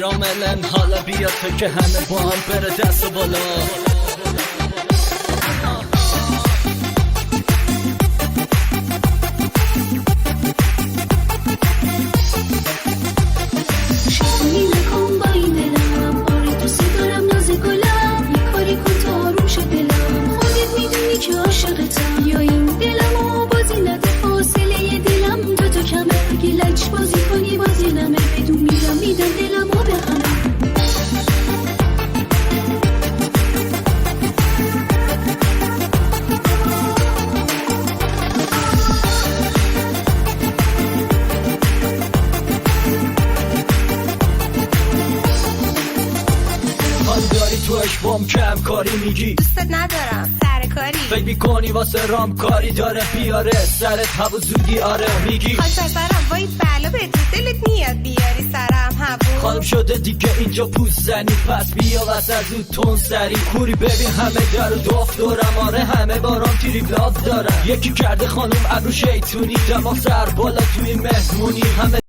میراملن حالا بیا تو که همه با هم بره دست بالا. یا این دلمو بازی نده فاصله دلم تو کمه اگه لج بازی کنی بازی نمه بدون میدم دلمو به همه. حال داری تو اشبام کم کاری میگی دوستت ندارم سرکاری فکر میکنی واسه رام کاری داره بیاره سرت هوا زودی آره میگی خاک سرم وای بلا به دلت میاد بیاری سرم هوا خانم شده دیگه اینجا پوست زنی پس بیا وسط زود تون سری کوری ببین همه در و داف دارم آره همه بارام تریپ لاف دارم یکی کرده خانم ابرو شیطونی دماغ سر بالا توی مهمونی همه